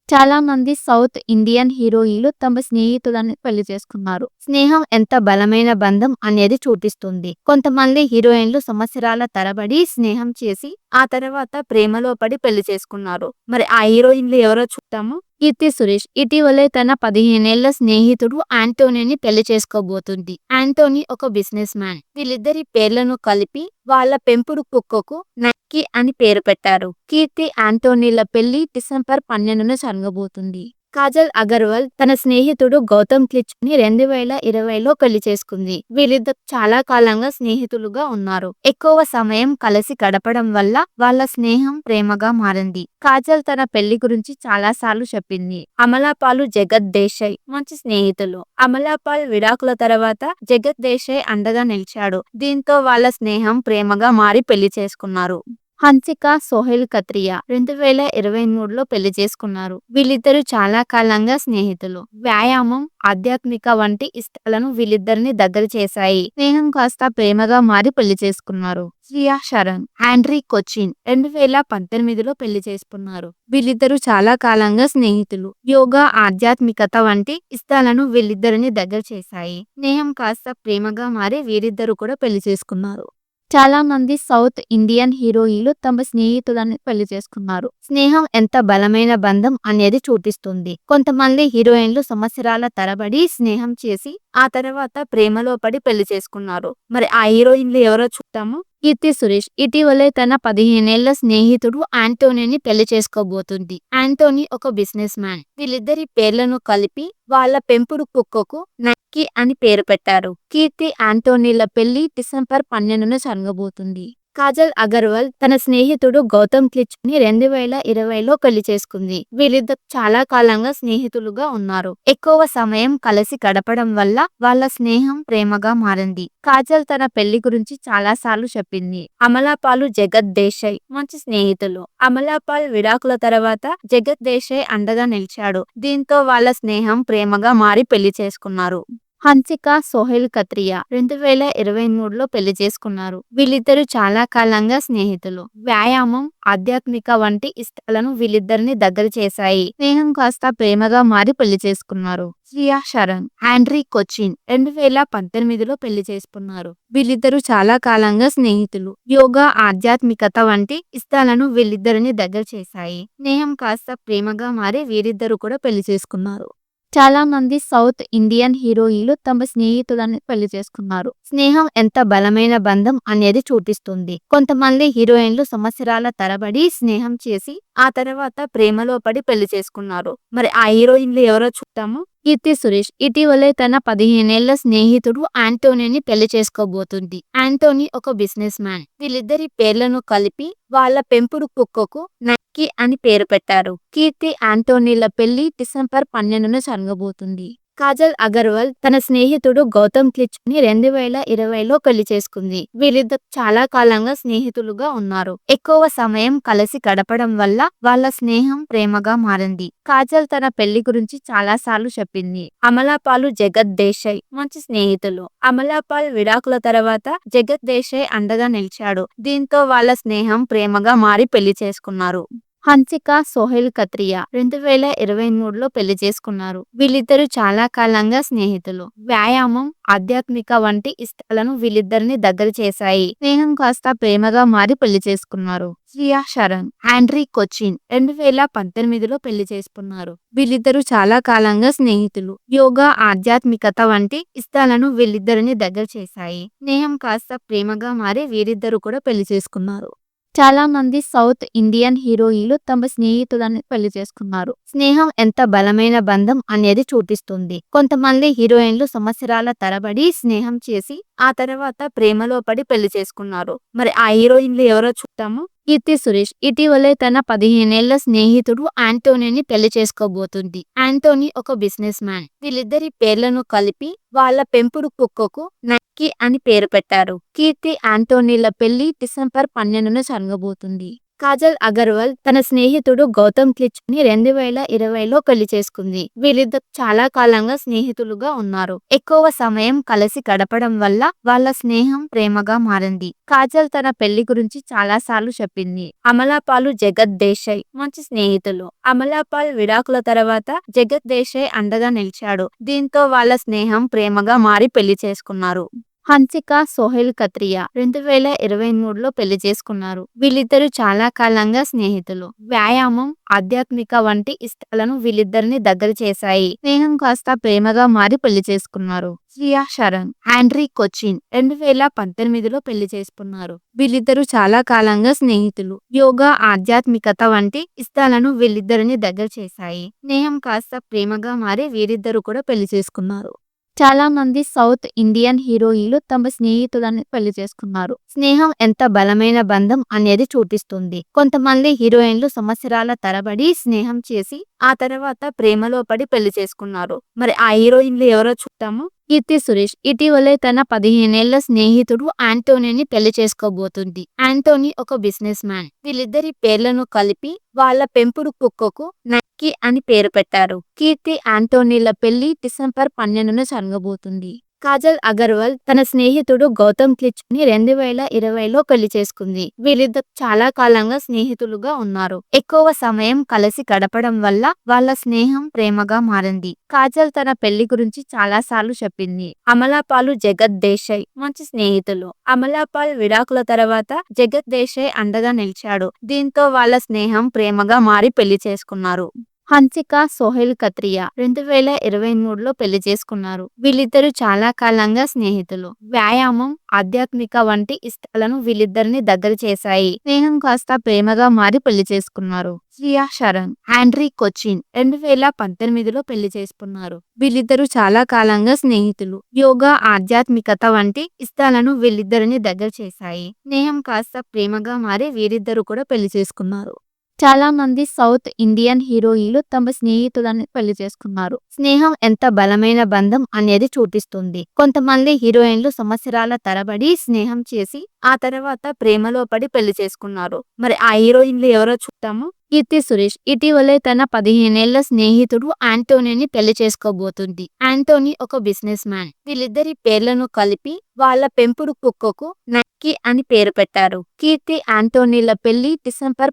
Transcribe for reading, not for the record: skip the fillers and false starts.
చాలా మంది south Indian హీరోయిన్లు తమ స్నేహితులని పెళ్లి చేసుకున్నారు. స్నేహం ఎంత బలమైన బంధం అనేది చూపిస్తుంది. కొంతమంది హీరోయిన్లు సంవత్సరాల తరబడి స్నేహం చేసి ఆ తర్వాత ప్రేమలో పడి పెళ్లి చేసుకున్నారు. మరి ఆ హీరోయిన్లు ఎవరో చూద్దాము. కీర్తి సురేష్ ఇటీవలే తన 15 ఏళ్ల స్నేహితుడు ఆంటోనీని పెళ్లి చేసుకోబోతుంది. ఆంటోనీ ఒక బిజినెస్ మ్యాన్. వీళ్ళిద్దరి పేర్లను కలిపి వాళ్ళ పెంపుడు కుక్కకు నక్కీ అని పేరు పెట్టారు. కీర్తి ఆంటోనీల పెళ్లి డిసెంబర్ 12న జరగబోతుంది. కాజల్ అగర్వాల్ తన స్నేహితుడు గౌతమ్ క్లిచ్ని 2020లో పెళ్లి చేసుకుంది. వీళ్ళిద్దరు చాలా కాలంగా స్నేహితులుగా ఉన్నారు. ఎక్కువ సమయం కలిసి గడపడం వల్ల వాళ్ళ స్నేహం ప్రేమగా మారింది. కాజల్ తన పెళ్లి గురించి చాలా సార్లు చెప్పింది. అమలాపాల్, జగత్ దేశాయ్ మంచి స్నేహితులు. అమలాపాల్ విడాకుల తర్వాత జగత్ దేశాయ్ అండగా నిలిచాడు. దీంతో వాళ్ళ స్నేహం ప్రేమగా మారి పెళ్లి చేసుకున్నారు. హన్సిక, సోహెల్ కత్రియా 2023లో పెళ్లి చేసుకున్నారు. వీళ్ళిద్దరూ చాలా కాలంగా స్నేహితులు. వ్యాయామం, ఆధ్యాత్మిక వంటి ఇష్టాలను వీళ్ళిద్దరిని దగ్గర చేశాయి. స్నేహం కాస్త ప్రేమగా మారి పెళ్లి చేసుకున్నారు. శ్రియా శరణ్, ఆండ్రీ కొచ్చిన్ 2018లో పెళ్లి చేసుకున్నారు. వీళ్ళిద్దరూ చాలా కాలంగా స్నేహితులు. యోగా, ఆధ్యాత్మికత వంటి ఇష్టాలను వీళ్ళిద్దరిని దగ్గర చేశాయి. స్నేహం కాస్త ప్రేమగా మారి వీరిద్దరూ కూడా పెళ్లి చేసుకున్నారు. చాలా మంది సౌత్ ఇండియన్ హీరోయిన్లు తమ స్నేహితులని పెళ్లి చేసుకున్నారు. స్నేహం ఎంత బలమైన బంధం అనేది చూపిస్తుంది. కొంతమంది హీరోయిన్లు సంవత్సరాల తరబడి స్నేహం చేసి ఆ తర్వాత ప్రేమలో పడి పెళ్లి చేసుకున్నారు. మరి ఆ హీరోయిన్లు ఎవరో చూద్దాము. కీర్తి సురేష్ ఇటీవలే తన 15 ఏళ్ల స్నేహితుడు ఆంటోనీని పెళ్లి చేసుకోబోతుంది. ఆంటోనీ ఒక బిజినెస్ మ్యాన్. వీళ్ళిద్దరి పేర్లను కలిపి వాళ్ళ పెంపుడు కుక్కకు నక్కీ అని పేరు పెట్టారు. కీర్తి ఆంటోనీల పెళ్లి డిసెంబర్ 12న జరగబోతుంది. కాజల్ అగర్వాల్ తన స్నేహితుడు గౌతమ్ క్లిచ్ని 2020లో పెళ్లి చేసుకుంది. వీళ్ళిద్దరు చాలా కాలంగా స్నేహితులుగా ఉన్నారు. ఎక్కువ సమయం కలిసి గడపడం వల్ల వాళ్ళ స్నేహం ప్రేమగా మారింది. కాజల్ తన పెళ్లి గురించి చాలా సార్లు చెప్పింది. అమలాపాల్, జగత్ దేశాయ్ మంచి స్నేహితులు. అమలాపాల్ విడాకుల తర్వాత జగత్ దేశాయ్ అండగా నిలిచాడు. దీంతో వాళ్ళ స్నేహం ప్రేమగా మారి పెళ్లి చేసుకున్నారు. హన్సిక, సోహెల్ కత్రియా 2023లో పెళ్లి చేసుకున్నారు. వీళ్ళిద్దరూ చాలా కాలంగా స్నేహితులు. వ్యాయామం, ఆధ్యాత్మిక వంటి ఇష్టాలను వీళ్ళిద్దరిని దగ్గర చేశాయి. స్నేహం కాస్త ప్రేమగా మారి పెళ్లి చేసుకున్నారు. శ్రియా శరణ్, ఆండ్రీ కొచ్చిన్ 2018లో పెళ్లి చేసుకున్నారు. వీళ్ళిద్దరూ చాలా కాలంగా స్నేహితులు. యోగా, ఆధ్యాత్మికత వంటి ఇష్టాలను వీళ్ళిద్దరిని దగ్గర చేశాయి. స్నేహం కాస్త ప్రేమగా మారి వీరిద్దరూ కూడా పెళ్లి చేసుకున్నారు. చాలా మంది సౌత్ ఇండియన్ హీరోయిన్లు తమ స్నేహితులని పెళ్లి చేసుకున్నారు. స్నేహం ఎంత బలమైన బంధం అనేది చూపిస్తుంది. కొంతమంది హీరోయిన్లు సంవత్సరాల తరబడి స్నేహం చేసి ఆ తర్వాత ప్రేమలో పడి పెళ్లి చేసుకున్నారు. మరి ఆ హీరోయిన్లు ఎవరో చూద్దాము. కీర్తి సురేష్ ఇటీవలే తన 15 ఏళ్ల స్నేహితుడు ఆంటోనీని పెళ్లి చేసుకోబోతుంది. ఆంటోనీ ఒక బిజినెస్ మ్యాన్. వీళ్ళిద్దరి పేర్లను కలిపి వాళ్ళ పెంపుడు కుక్కకు నక్కీ అని పేరు పెట్టారు. కీర్తి ఆంటోనీల పెళ్లి డిసెంబర్ 12న జరగబోతుంది. కాజల్ అగర్వాల్ తన స్నేహితుడు గౌతమ్ క్లిచ్ని 2020లో పెళ్లి చేసుకుంది. వీళ్ళిద్దరు చాలా కాలంగా స్నేహితులుగా ఉన్నారు. ఎక్కువ సమయం కలిసి గడపడం వల్ల వాళ్ళ స్నేహం ప్రేమగా మారింది. కాజల్ తన పెళ్లి గురించి చాలా సార్లు చెప్పింది. అమలాపాల్, జగత్ దేశాయ్ మంచి స్నేహితులు. అమలాపాల్ విడాకుల తర్వాత జగత్ దేశాయ్ అండగా నిలిచాడు. దీంతో వాళ్ళ స్నేహం ప్రేమగా మారి పెళ్లి చేసుకున్నారు. హన్సిక, సోహెల్ కత్రియా 2023లో పెళ్లి చేసుకున్నారు. వీళ్ళిద్దరూ చాలా కాలంగా స్నేహితులు. వ్యాయామం, ఆధ్యాత్మిక వంటి ఇష్టాలను వీళ్ళిద్దరిని దగ్గర చేశాయి. స్నేహం కాస్త ప్రేమగా మారి పెళ్లి చేసుకున్నారు. శ్రియా శరణ్, ఆండ్రీ కొచ్చిన్ 2018లో పెళ్లి చేసుకున్నారు. వీళ్ళిద్దరూ చాలా కాలంగా స్నేహితులు. యోగా, ఆధ్యాత్మికత వంటి ఇష్టాలను వీళ్ళిద్దరిని దగ్గర చేశాయి. స్నేహం కాస్త ప్రేమగా మారి వీరిద్దరూ కూడా పెళ్లి చేసుకున్నారు. చాలా మంది సౌత్ ఇండియన్ హీరోయిన్లు తమ స్నేహితులని పెళ్లి చేసుకున్నారు. స్నేహం ఎంత బలమైన బంధం అనేది చూపిస్తుంది. కొంతమంది హీరోయిన్లు సంవత్సరాల తరబడి స్నేహం చేసి ఆ తర్వాత ప్రేమలో పడి పెళ్లి చేసుకున్నారు. మరి ఆ హీరోయిన్లు ఎవరో చూద్దాము. కీర్తి సురేష్ ఇటీవలే తన 15 ఏళ్ల స్నేహితుడు ఆంటోనీని పెళ్లి చేసుకోబోతుంది. ఆంటోనీ ఒక బిజినెస్ మ్యాన్. వీళ్ళిద్దరి పేర్లను కలిపి వాళ్ళ పెంపుడు కుక్కకు నక్కీ అని పేరు పెట్టారు. కీర్తి ఆంటోనీల పెళ్లి డిసెంబర్ 12న జరగబోతుంది. కాజల్ అగర్వాల్ తన స్నేహితుడు గౌతమ్ క్లిచ్ని 2020లో పెళ్లి చేసుకుంది. వీరిద్దరు చాలా కాలంగా స్నేహితులుగా ఉన్నారు. ఎక్కువ సమయం కలిసి గడపడం వల్ల వాళ్ళ స్నేహం ప్రేమగా మారింది. కాజల్ తన పెళ్లి గురించి చాలా సార్లు చెప్పింది. అమలాపాల్, జగత్ దేశాయ్ మంచి స్నేహితులు. అమలాపాల్ విడాకుల తర్వాత జగత్ దేశాయ్ అండగా నిలిచాడు. దీంతో వాళ్ళ స్నేహం ప్రేమగా మారి పెళ్లి చేసుకున్నారు. హన్సిక, సోహెల్ కత్రియా 2023లో పెళ్లి చేసుకున్నారు. వీళ్ళిద్దరూ చాలా కాలంగా స్నేహితులు. వ్యాయామం, ఆధ్యాత్మిక వంటి ఇష్టాలను వీళ్ళిద్దరిని దగ్గర చేశాయి. స్నేహం కాస్త ప్రేమగా మారి పెళ్లి చేసుకున్నారు. శ్రియా శరణ్, ఆండ్రీ కొచ్చిన్ 2018లో పెళ్లి చేసుకున్నారు. వీళ్ళిద్దరూ చాలా కాలంగా స్నేహితులు. యోగా, ఆధ్యాత్మికత వంటి ఇష్టాలను వీళ్ళిద్దరిని దగ్గర చేశాయి. స్నేహం కాస్త ప్రేమగా మారి వీరిద్దరూ కూడా పెళ్లి చేసుకున్నారు. చాలా మంది సౌత్ ఇండియన్ హీరోయిన్లు తమ స్నేహితులను పెళ్లి చేసుకున్నారు. స్నేహం ఎంత బలమైన బంధం అనేది చూపిస్తుంది. కొంతమంది హీరోయిన్లు సంవత్సరాల తరబడి స్నేహం చేసి ఆ తర్వాత ప్రేమలో పడి పెళ్లి చేసుకున్నారు. మరి ఆ హీరోయిన్లు ఎవరో చూద్దాము. కీర్తి సురేష్ ఇటీవలే తన 15 ఏళ్ల స్నేహితుడు ఆంటోనీని పెళ్లి చేసుకోబోతుంది. ఆంటోనీ ఒక బిజినెస్ మ్యాన్. వీళ్ళిద్దరి పేర్లను కలిపి వాళ్ళ పెంపుడు కుక్కకు నైకీ అని పేరు పెట్టారు. కీర్తి, ఆంటోనీల పెళ్లి డిసెంబర్ 12న జరగబోతుంది. కాజల్ అగర్వాల్ తన స్నేహితుడు గౌతమ్ క్లిచ్ని 2020లో పెళ్లి చేసుకుంది. వీరిద్దరు చాలా కాలంగా స్నేహితులుగా ఉన్నారు. ఎక్కువ సమయం కలిసి గడపడం వల్ల వాళ్ళ స్నేహం ప్రేమగా మారింది. కాజల్ తన పెళ్లి గురించి చాలా సార్లు చెప్పింది. అమలాపాల్, జగత్ దేశాయ్ మంచి స్నేహితులు. అమలాపాల్ విడాకుల తర్వాత జగత్ దేశాయ్ అండగా నిలిచాడు. దీంతో వాళ్ళ స్నేహం ప్రేమగా మారి పెళ్లి చేసుకున్నారు. హన్సిక, సోహెల్ కత్రియా 2023లో పెళ్లి చేసుకున్నారు. వీళ్ళిద్దరూ చాలా కాలంగా స్నేహితులు. వ్యాయామం, ఆధ్యాత్మిక వంటి ఇష్టాలను వీళ్ళిద్దరిని దగ్గర చేశాయి. స్నేహం కాస్త ప్రేమగా మారి పెళ్లి చేసుకున్నారు. శ్రియా శరణ్, ఆండ్రీ కొచ్చిన్ 2018లో పెళ్లి చేసుకున్నారు. వీళ్ళిద్దరూ చాలా కాలంగా స్నేహితులు. యోగా, ఆధ్యాత్మికత వంటి ఇష్టాలను వీళ్ళిద్దరిని దగ్గర చేశాయి. స్నేహం కాస్త ప్రేమగా మారి వీరిద్దరూ కూడా పెళ్లి చేసుకున్నారు. చాలా మంది సౌత్ ఇండియన్ హీరోయిన్లు తమ స్నేహితులను పెళ్లి చేసుకున్నారు. స్నేహం ఎంత బలమైన బంధం అనేది చూపిస్తుంది. కొంతమంది హీరోయిన్లు సంవత్సరాల తరబడి స్నేహం చేసి ఆ తర్వాత ప్రేమలో పడి పెళ్లి చేసుకున్నారు. మరి ఆ హీరోయిన్లు ఎవరో చూద్దాము. కీర్తి సురేష్ ఇటీవలే తన 15 ఏళ్ల స్నేహితుడు ఆంటోనీని పెళ్లి చేసుకోబోతుంది. ఆంటోనీ ఒక బిజినెస్ మ్యాన్. వీళ్ళిద్దరి పేర్లను కలిపి వాళ్ళ పెంపుడు కుక్కకు నైకీ అని పేరు పెట్టారు. కీర్తి, ఆంటోనీల పెళ్లి డిసెంబర్